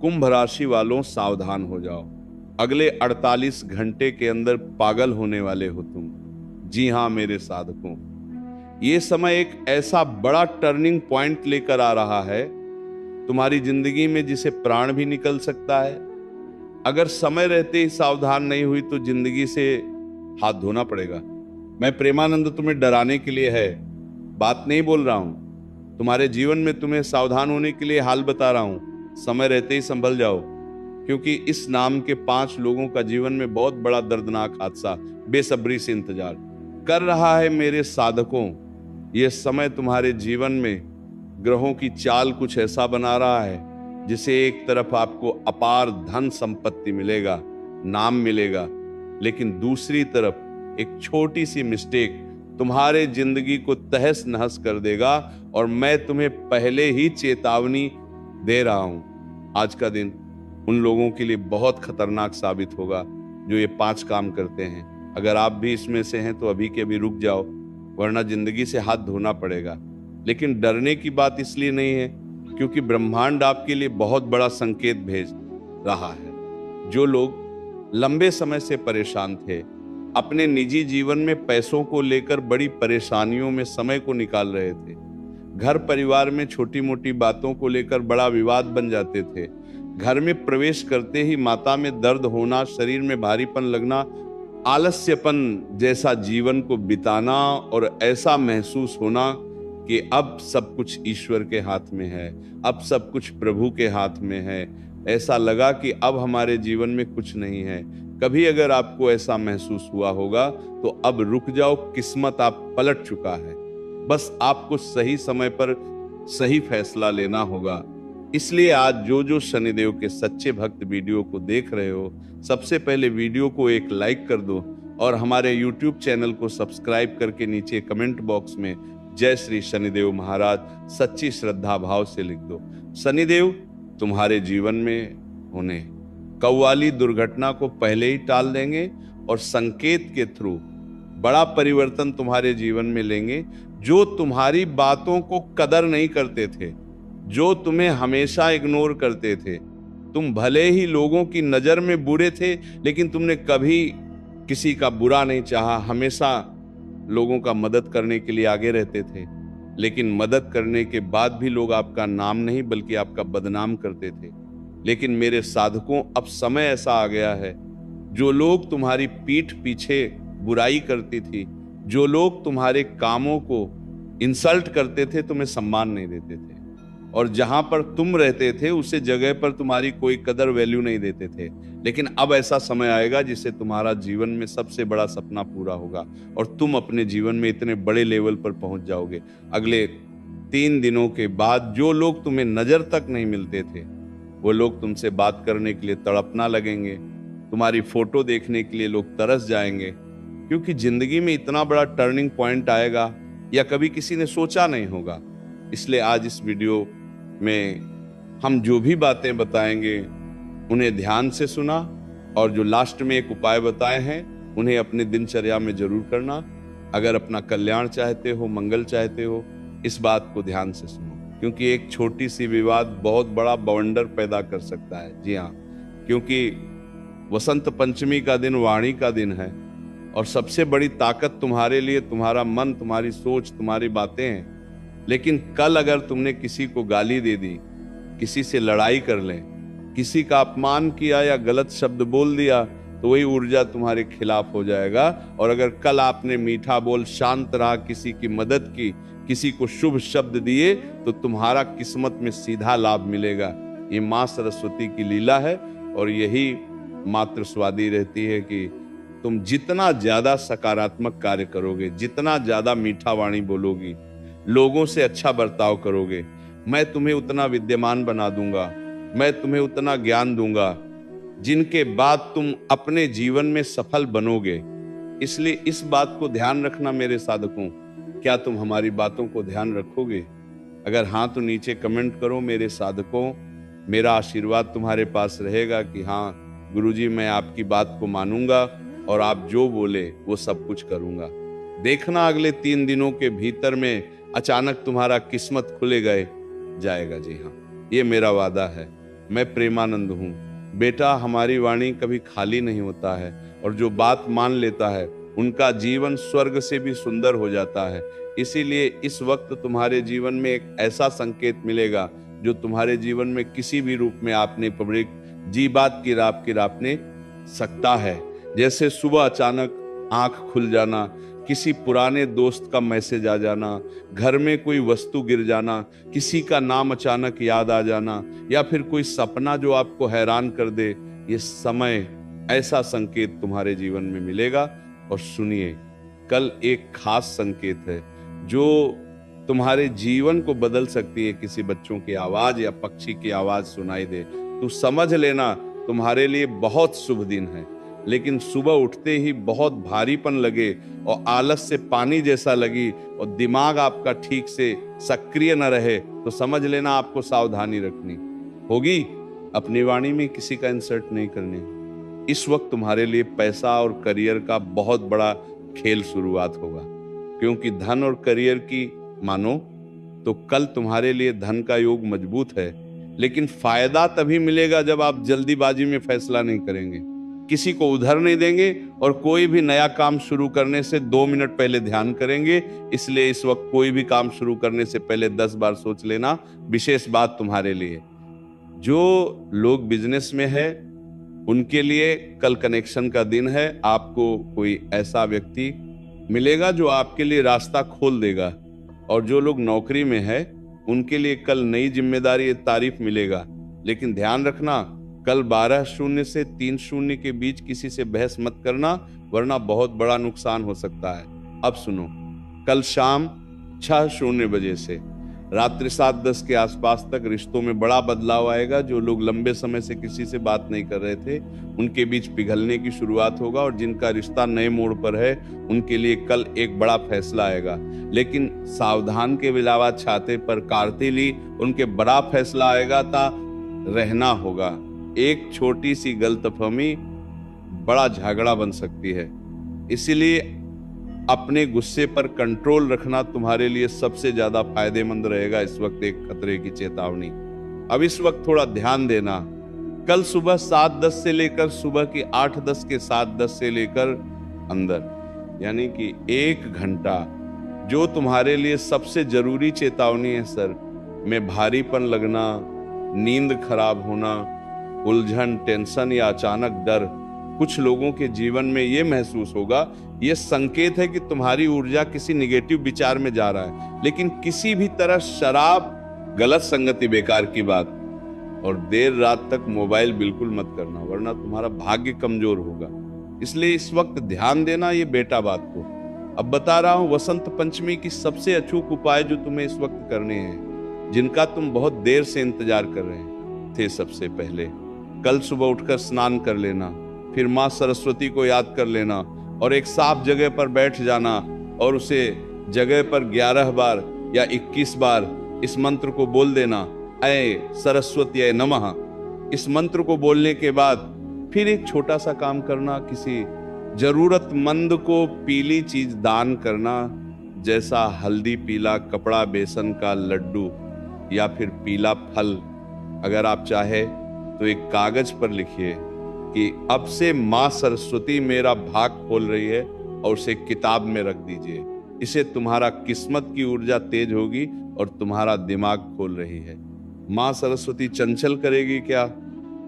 कुंभ राशि वालों सावधान हो जाओ। अगले 48 घंटे के अंदर पागल होने वाले हो तुम। जी हां मेरे साधकों, ये समय एक ऐसा बड़ा टर्निंग पॉइंट लेकर आ रहा है तुम्हारी जिंदगी में जिसे प्राण भी निकल सकता है। अगर समय रहते ही सावधान नहीं हुई तो जिंदगी से हाथ धोना पड़ेगा। मैं प्रेमानंद तुम्हें डराने के लिए है बात नहीं बोल रहा हूं, तुम्हारे जीवन में तुम्हें सावधान होने के लिए हाल बता रहा हूं। समय रहते ही संभल जाओ, क्योंकि इस नाम के 5 लोगों का जीवन में बहुत बड़ा दर्दनाक हादसा बेसब्री से इंतजार कर रहा है। मेरे साधकों, यह समय तुम्हारे जीवन में ग्रहों की चाल कुछ ऐसा बना रहा है जिसे एक तरफ आपको अपार धन संपत्ति मिलेगा, नाम मिलेगा, लेकिन दूसरी तरफ एक छोटी सी मिस्टेक तुम्हारे जिंदगी को तहस नहस कर देगा। और मैं तुम्हें पहले ही चेतावनी दे रहा हूं, आज का दिन उन लोगों के लिए बहुत खतरनाक साबित होगा जो ये 5 काम करते हैं। अगर आप भी इसमें से हैं तो अभी के अभी रुक जाओ, वरना जिंदगी से हाथ धोना पड़ेगा। लेकिन डरने की बात इसलिए नहीं है क्योंकि ब्रह्मांड आपके लिए बहुत बड़ा संकेत भेज रहा है। जो लोग लंबे समय से परेशान थे, अपने निजी जीवन में पैसों को लेकर बड़ी परेशानियों में समय को निकाल रहे थे, घर परिवार में छोटी मोटी बातों को लेकर बड़ा विवाद बन जाते थे, घर में प्रवेश करते ही माता में दर्द होना, शरीर में भारीपन लगना, आलस्यपन जैसा जीवन को बिताना और ऐसा महसूस होना कि अब सब कुछ ईश्वर के हाथ में है, अब सब कुछ प्रभु के हाथ में है। ऐसा लगा कि अब हमारे जीवन में कुछ नहीं है। कभी अगर आपको ऐसा महसूस हुआ होगा तो अब रुक जाओ, किस्मत आप पलट चुका है। बस आपको सही समय पर सही फैसला लेना होगा। इसलिए आज जो जो शनिदेव के सच्चे भक्त वीडियो को देख रहे हो, सबसे पहले वीडियो को एक लाइक कर दो और हमारे YouTube चैनल को सब्सक्राइब करके नीचे कमेंट बॉक्स में जय श्री शनिदेव महाराज सच्ची श्रद्धा भाव से लिख दो। शनिदेव तुम्हारे जीवन में होने कव्वाली दुर्घटना को पहले ही टाल देंगे और संकेत के थ्रू बड़ा परिवर्तन तुम्हारे जीवन में लेंगे। जो तुम्हारी बातों को कदर नहीं करते थे, जो तुम्हें हमेशा इग्नोर करते थे, तुम भले ही लोगों की नजर में बुरे थे लेकिन तुमने कभी किसी का बुरा नहीं चाहा, हमेशा लोगों का मदद करने के लिए आगे रहते थे। लेकिन मदद करने के बाद भी लोग आपका नाम नहीं बल्कि आपका बदनाम करते थे। लेकिन मेरे साधकों, अब समय ऐसा आ गया है, जो लोग तुम्हारी पीठ पीछे बुराई करती थी, जो लोग तुम्हारे कामों को इंसल्ट करते थे, तुम्हें सम्मान नहीं देते थे, और जहां पर तुम रहते थे उसे जगह पर तुम्हारी कोई कदर वैल्यू नहीं देते थे। लेकिन अब ऐसा समय आएगा जिससे तुम्हारा जीवन में सबसे बड़ा सपना पूरा होगा और तुम अपने जीवन में इतने बड़े लेवल पर पहुंच जाओगे। अगले 3 दिनों के बाद जो लोग तुम्हें नजर तक नहीं मिलते थे, वो लोग तुमसे बात करने के लिए तड़पना लगेंगे, तुम्हारी फोटो देखने के लिए लोग तरस जाएंगे, क्योंकि जिंदगी में इतना बड़ा टर्निंग पॉइंट आएगा या कभी किसी ने सोचा नहीं होगा। इसलिए आज इस वीडियो में हम जो भी बातें बताएंगे उन्हें ध्यान से सुना, और जो लास्ट में एक उपाय बताए हैं उन्हें अपने दिनचर्या में जरूर करना। अगर अपना कल्याण चाहते हो, मंगल चाहते हो, इस बात को ध्यान से सुनो, क्योंकि एक छोटी सी विवाद बहुत बड़ा बवंडर पैदा कर सकता है। जी हाँ, क्योंकि वसंत पंचमी का दिन वाणी का दिन है और सबसे बड़ी ताकत तुम्हारे लिए तुम्हारा मन, तुम्हारी सोच, तुम्हारी बातें हैं। लेकिन कल अगर तुमने किसी को गाली दे दी, किसी से लड़ाई कर ले, किसी का अपमान किया या गलत शब्द बोल दिया, तो वही ऊर्जा तुम्हारे खिलाफ हो जाएगा। और अगर कल आपने मीठा बोल, शांत रहा, किसी की मदद की, किसी को शुभ शब्द दिए, तो तुम्हारा किस्मत में सीधा लाभ मिलेगा। ये माँ सरस्वती की लीला है और यही मात्र स्वादी रहती है कि तुम जितना ज्यादा सकारात्मक कार्य करोगे, जितना ज्यादा मीठा वाणी बोलोगी, लोगों से अच्छा बर्ताव करोगे, मैं तुम्हें उतना विद्यमान बना दूंगा, मैं तुम्हें उतना ज्ञान दूंगा जिनके बाद तुम अपने जीवन में सफल बनोगे। इसलिए इस बात को ध्यान रखना मेरे साधकों। क्या तुम हमारी बातों को ध्यान रखोगे? अगर हाँ तो नीचे कमेंट करो मेरे साधकों। मेरा आशीर्वाद तुम्हारे पास रहेगा कि हाँ गुरुजी, मैं आपकी बात को मानूंगा और आप जो बोले वो सब कुछ करूंगा। देखना अगले 3 दिनों के भीतर में अचानक तुम्हारा किस्मत खुले गए जाएगा। जी हाँ, ये मेरा वादा है। मैं प्रेमानंद हूँ। बेटा, हमारी वाणी कभी खाली नहीं होता है और जो बात मान लेता है उनका जीवन स्वर्ग से भी सुंदर हो जाता है। इसीलिए इस वक्त तुम्हारे जीवन में एक ऐसा संकेत मिलेगा जो तुम्हारे जीवन में किसी भी रूप में आपने पब्लिक जी बात की रापने सकता है। जैसे सुबह अचानक आंख खुल जाना, किसी पुराने दोस्त का मैसेज आ जाना, घर में कोई वस्तु गिर जाना, किसी का नाम अचानक याद आ जाना, या फिर कोई सपना जो आपको हैरान कर दे, ये समय ऐसा संकेत तुम्हारे जीवन में मिलेगा। और सुनिए, कल एक खास संकेत है जो तुम्हारे जीवन को बदल सकती है। किसी बच्चों की आवाज या पक्षी की आवाज सुनाई दे तो समझ लेना तुम्हारे लिए बहुत शुभ दिन है। लेकिन सुबह उठते ही बहुत भारीपन लगे और आलस से पानी जैसा लगी और दिमाग आपका ठीक से सक्रिय न रहे तो समझ लेना आपको सावधानी रखनी होगी। अपनी वाणी में किसी का इंसर्ट नहीं करने। इस वक्त तुम्हारे लिए पैसा और करियर का बहुत बड़ा खेल शुरुआत होगा, क्योंकि धन और करियर की मानो तो कल तुम्हारे लिए धन का योग मजबूत है, लेकिन फायदा तभी मिलेगा जब आप जल्दीबाजी में फैसला नहीं करेंगे, किसी को उधार नहीं देंगे और कोई भी नया काम शुरू करने से 2 मिनट पहले ध्यान करेंगे। इसलिए इस वक्त कोई भी काम शुरू करने से पहले 10 बार सोच लेना। विशेष बात तुम्हारे लिए, जो लोग बिजनेस में है उनके लिए कल कनेक्शन का दिन है। आपको कोई ऐसा व्यक्ति मिलेगा जो आपके लिए रास्ता खोल देगा, और जो लोग नौकरी में है उनके लिए कल नई जिम्मेदारी तारीफ मिलेगा। लेकिन ध्यान रखना, कल 12:00 से 3:00 के बीच किसी से बहस मत करना, वरना बहुत बड़ा नुकसान हो सकता है। अब सुनो, कल शाम 6:00 बजे से रात्रि 7:10 के आसपास तक रिश्तों में बड़ा बदलाव आएगा। जो लोग लंबे समय से किसी से बात नहीं कर रहे थे उनके बीच पिघलने की शुरुआत होगा, और जिनका रिश्ता नए मोड़ पर है उनके लिए कल एक बड़ा फैसला आएगा। लेकिन सावधान के अलावा छाते पर कारती ली, उनके बड़ा फैसला आएगा ता रहना होगा। एक छोटी सी गलतफहमी बड़ा झगड़ा बन सकती है। इसीलिए अपने गुस्से पर कंट्रोल रखना तुम्हारे लिए सबसे ज्यादा फायदेमंद रहेगा। इस वक्त एक खतरे की चेतावनी। अब इस वक्त थोड़ा ध्यान देना, कल सुबह 7:10 से लेकर सुबह की 8:10 के 7:10 से लेकर अंदर, यानी कि 1 घंटा जो तुम्हारे लिए सबसे जरूरी चेतावनी है। सर में भारीपन लगना, नींद खराब होना, उलझन, टेंशन या अचानक डर कुछ लोगों के जीवन में ये महसूस होगा। ये संकेत है कि तुम्हारी ऊर्जा किसी निगेटिव विचार में जा रहा है। लेकिन किसी भी तरह शराब, गलत संगति, बेकार की बात और देर रात तक मोबाइल बिल्कुल मत करना, वरना तुम्हारा भाग्य कमजोर होगा। इसलिए इस वक्त ध्यान देना ये बेटा बात को। अब बता रहा हूं वसंत पंचमी की सबसे अचूक उपाय जो तुम्हें इस वक्त करने हैं, जिनका तुम बहुत देर से इंतजार कर रहे थे। सबसे पहले कल सुबह उठकर स्नान कर लेना, फिर माँ सरस्वती को याद कर लेना और एक साफ जगह पर बैठ जाना और उसे जगह पर 11 बार या 21 बार इस मंत्र को बोल देना, ऐ सरस्वती नमः। इस मंत्र को बोलने के बाद फिर एक छोटा सा काम करना, किसी जरूरतमंद को पीली चीज दान करना, जैसा हल्दी, पीला कपड़ा, बेसन का लड्डू या फिर पीला फल। अगर आप चाहे तो एक कागज पर लिखिए कि अब से माँ सरस्वती मेरा भाग खोल रही है, और उसे किताब में रख दीजिए। इसे तुम्हारा किस्मत की ऊर्जा तेज होगी और तुम्हारा दिमाग खोल रही है। माँ सरस्वती चंचल करेगी क्या?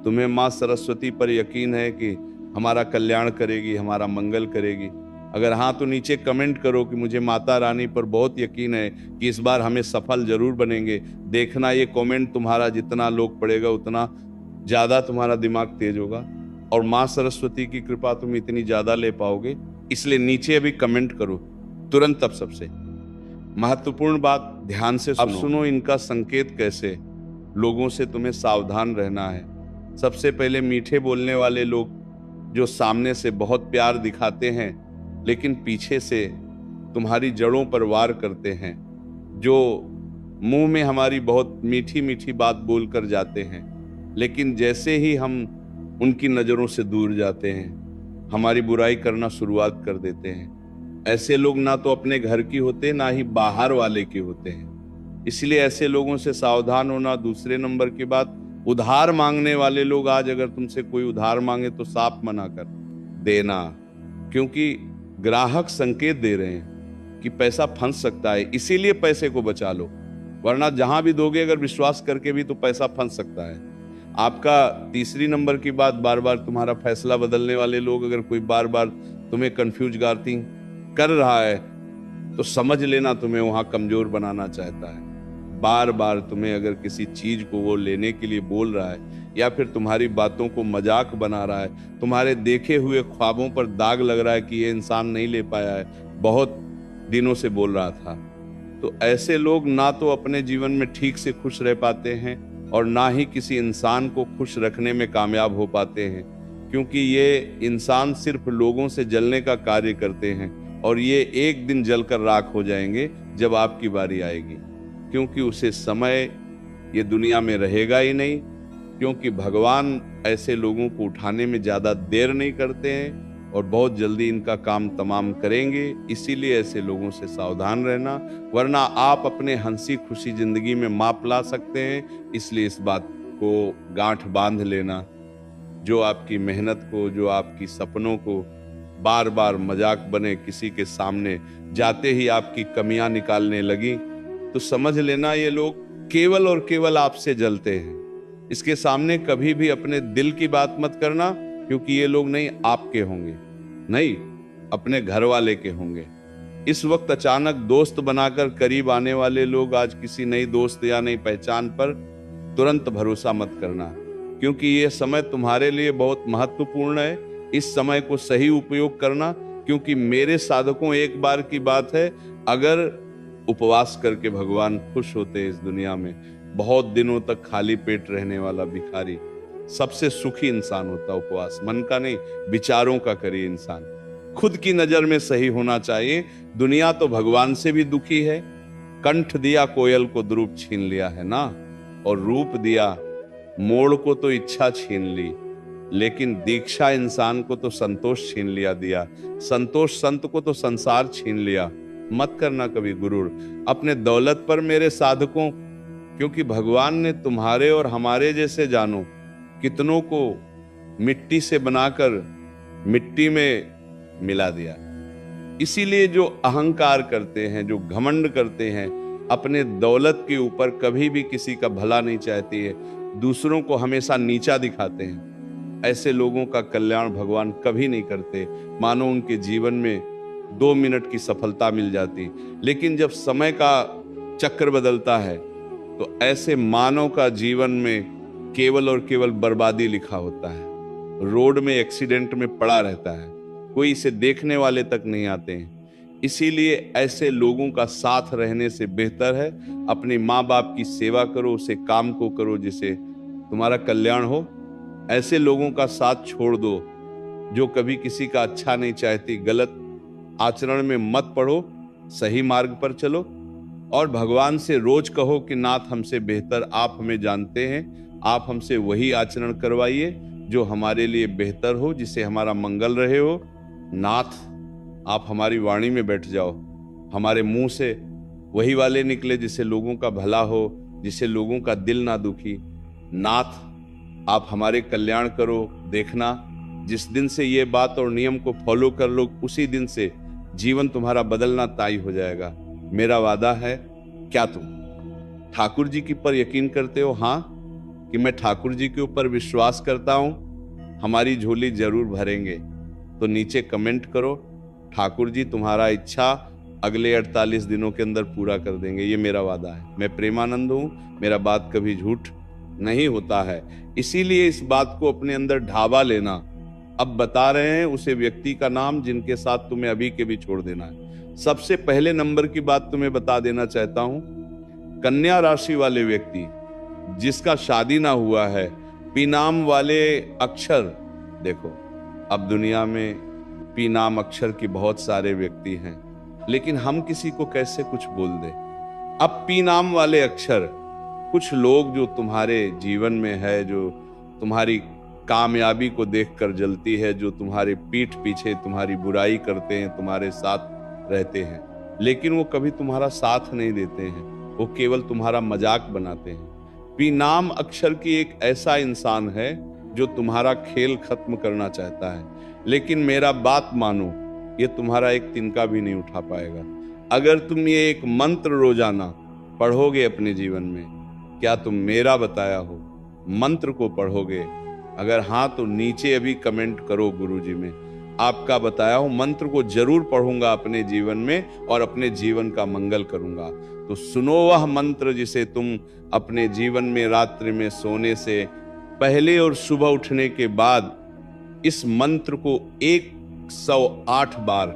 तुम्हें माँ सरस्वती पर यकीन है कि हमारा कल्याण करेगी, हमारा मंगल करेगी? अगर हाँ तो नीचे कमेंट करो कि मुझे माता रानी पर बहुत यकीन है कि इस बार हमें सफल जरूर बनेंगे। देखना ये कमेंट तुम्हारा जितना लोग पढ़ेगा उतना ज्यादा तुम्हारा दिमाग तेज होगा और माँ सरस्वती की कृपा तुम इतनी ज्यादा ले पाओगे। इसलिए नीचे अभी कमेंट करो तुरंत। अब सबसे महत्वपूर्ण बात ध्यान से सुनो। अब सुनो इनका संकेत कैसे लोगों से तुम्हें सावधान रहना है। सबसे पहले मीठे बोलने वाले लोग जो सामने से बहुत प्यार दिखाते हैं लेकिन पीछे से तुम्हारी जड़ों पर वार करते हैं, जो मुंह में हमारी बहुत मीठी मीठी बात बोलकर जाते हैं, लेकिन जैसे ही हम उनकी नजरों से दूर जाते हैं हमारी बुराई करना शुरुआत कर देते हैं। ऐसे लोग ना तो अपने घर की होते ना ही बाहर वाले के होते हैं। इसलिए ऐसे लोगों से सावधान होना। दूसरे नंबर की बात, उधार मांगने वाले लोग आज अगर तुमसे कोई उधार मांगे तो साफ मना कर देना, क्योंकि ग्राहक संकेत दे रहे हैं कि पैसा फंस सकता है, इसीलिए पैसे को बचा लो, वरना जहां भी दोगे अगर विश्वास करके भी तो पैसा फंस सकता है। आपका तीसरी नंबर की बात, बार बार तुम्हारा फैसला बदलने वाले लोग, अगर कोई बार बार तुम्हें कंफ्यूज गार्थिंग कर रहा है तो समझ लेना तुम्हें वहां कमजोर बनाना चाहता है। बार बार तुम्हें अगर किसी चीज को वो लेने के लिए बोल रहा है या फिर तुम्हारी बातों को मजाक बना रहा है, तुम्हारे देखे हुए ख्वाबों पर दाग लग रहा है कि ये इंसान नहीं ले पाया है, बहुत दिनों से बोल रहा था, तो ऐसे लोग ना तो अपने जीवन में ठीक से खुश रह पाते हैं और ना ही किसी इंसान को खुश रखने में कामयाब हो पाते हैं, क्योंकि ये इंसान सिर्फ लोगों से जलने का कार्य करते हैं और ये एक दिन जलकर राख हो जाएंगे जब आपकी बारी आएगी, क्योंकि उसे समय ये दुनिया में रहेगा ही नहीं, क्योंकि भगवान ऐसे लोगों को उठाने में ज्यादा देर नहीं करते हैं और बहुत जल्दी इनका काम तमाम करेंगे। इसीलिए ऐसे लोगों से सावधान रहना, वरना आप अपने हंसी खुशी जिंदगी में माप ला सकते हैं। इसलिए इस बात को गांठ बांध लेना, जो आपकी मेहनत को, जो आपकी सपनों को बार बार मजाक बने किसी के सामने जाते ही आपकी कमियां निकालने लगी, तो समझ लेना ये लोग केवल और केवल आपसे जलते हैं। इसके सामने कभी भी अपने दिल की बात मत करना, क्योंकि ये लोग नहीं आपके होंगे, नहीं अपने घर वाले के होंगे। इस वक्त अचानक दोस्त बनाकर करीब आने वाले लोग आज किसी नई दोस्त या नई पहचान पर तुरंत भरोसा मत करना, क्योंकि ये समय तुम्हारे लिए बहुत महत्वपूर्ण है। इस समय को सही उपयोग करना, क्योंकि मेरे साधकों, एक बार की बात है, अगर उपवास करके भगवान खुश होते इस दुनिया में, बहुत दिनों तक खाली पेट रहने वाला भिखारी सबसे सुखी इंसान होता। उपवास मन का नहीं, विचारों का करिए इंसान, खुद की नजर में सही होना चाहिए। दुनिया तो भगवान से भी दुखी है, कंठ दिया कोयल को द्रूप छीन लिया है ना, और रूप दिया मोड़ को तो इच्छा छीन ली, लेकिन दीक्षा इंसान को तो संतोष छीन लिया दिया, संतोष संत को तो संसार छीन लिया। मत करना कभी गुरूर अपने दौलत पर मेरे साधकों, क्योंकि भगवान ने तुम्हारे और हमारे जैसे जानो कितनों को मिट्टी से बनाकर मिट्टी में मिला दिया। इसीलिए जो अहंकार करते हैं, जो घमंड करते हैं, अपने दौलत के ऊपर कभी भी किसी का भला नहीं चाहती है, दूसरों को हमेशा नीचा दिखाते हैं, ऐसे लोगों का कल्याण भगवान कभी नहीं करते। मानो उनके जीवन में 2 मिनट की सफलता मिल जाती, लेकिन जब समय का चक्र बदलता है तो ऐसे मानव का जीवन में केवल और केवल बर्बादी लिखा होता है। रोड में एक्सीडेंट में पड़ा रहता है, कोई इसे देखने वाले तक नहीं आते हैं। इसीलिए ऐसे लोगों का साथ रहने से बेहतर है अपने माँ बाप की सेवा करो, उसे काम को करो जिसे तुम्हारा कल्याण हो। ऐसे लोगों का साथ छोड़ दो जो कभी किसी का अच्छा नहीं चाहती। गलत आचरण में मत पड़ो, सही मार्ग पर चलो और भगवान से रोज कहो कि नाथ हमसे बेहतर आप हमें जानते हैं, आप हमसे वही आचरण करवाइए जो हमारे लिए बेहतर हो, जिससे हमारा मंगल रहे हो। नाथ आप हमारी वाणी में बैठ जाओ, हमारे मुंह से वही वाले निकले जिससे लोगों का भला हो, जिससे लोगों का दिल ना दुखी। नाथ आप हमारे कल्याण करो। देखना जिस दिन से ये बात और नियम को फॉलो कर लो, उसी दिन से जीवन तुम्हारा बदलना तय हो जाएगा। मेरा वादा है। क्या तुम ठाकुर जी की पर यकीन करते हो? हाँ, कि मैं ठाकुर जी के ऊपर विश्वास करता हूं, हमारी झोली जरूर भरेंगे। तो नीचे कमेंट करो, ठाकुर जी तुम्हारा इच्छा अगले 48 दिनों के अंदर पूरा कर देंगे, ये मेरा वादा है। मैं प्रेमानंद हूं, मेरा बात कभी झूठ नहीं होता है। इसीलिए इस बात को अपने अंदर ढाबा लेना। अब बता रहे हैं उसे व्यक्ति का नाम जिनके साथ तुम्हें अभी के भी छोड़ देना है। सबसे पहले नंबर की बात तुम्हें बता देना चाहता हूं, कन्या राशि वाले व्यक्ति जिसका शादी ना हुआ है, पी नाम वाले अक्षर, देखो अब दुनिया में पी नाम अक्षर की बहुत सारे व्यक्ति हैं, लेकिन हम किसी को कैसे कुछ बोल दे। अब पी नाम वाले अक्षर, कुछ लोग जो तुम्हारे जीवन में है, जो तुम्हारी कामयाबी को देखकर जलती है, जो तुम्हारे पीठ पीछे तुम्हारी बुराई करते हैं, तुम्हारे साथ रहते हैं, लेकिन वो कभी तुम्हारा साथ नहीं देते हैं, वो केवल तुम्हारा मजाक बनाते हैं। पी नाम अक्षर की एक ऐसा इंसान है जो तुम्हारा खेल खत्म करना चाहता है, लेकिन मेरा बात मानो, ये तुम्हारा एक तिनका भी नहीं उठा पाएगा। अगर तुम ये एक मंत्र रोजाना पढ़ोगे अपने जीवन में, क्या तुम मेरा बताया हो मंत्र को पढ़ोगे? अगर हाँ तो नीचे अभी कमेंट करो, गुरुजी में आपका बताया हो मंत्र को जरूर पढ़ूंगा अपने जीवन में और अपने जीवन का मंगल करूंगा। तो सुनो वह मंत्र जिसे तुम अपने जीवन में रात्रि में सोने से पहले और सुबह उठने के बाद इस मंत्र को 108 बार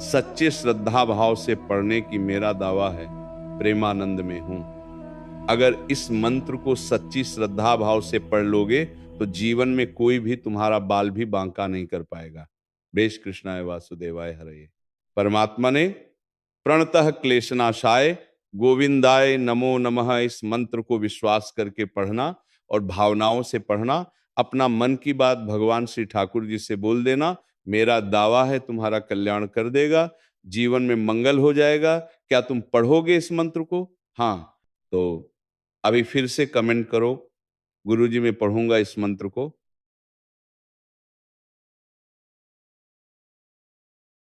सच्चे श्रद्धा भाव से पढ़ने की मेरा दावा है, प्रेमानंद में हूं। अगर इस मंत्र को सच्ची श्रद्धा भाव से पढ़ लोगे तो जीवन में कोई भी तुम्हारा बाल भी बांका नहीं कर पाएगा। बेश कृष्णाय वासुदेवाय हरये। परमात्मा ने प्रणतः क्लेशनाशाय गोविंदाय नमो नमः इस मंत्र को विश्वास करके पढ़ना और भावनाओं से पढ़ना। अपना मन की बात भगवान श्री ठाकुर जी से बोल देना, मेरा दावा है तुम्हारा कल्याण कर देगा, जीवन में मंगल हो जाएगा। क्या तुम पढ़ोगे इस मंत्र को? हाँ तो अभी फिर से कमेंट करो, गुरुजी मैं पढ़ूंगा इस मंत्र को।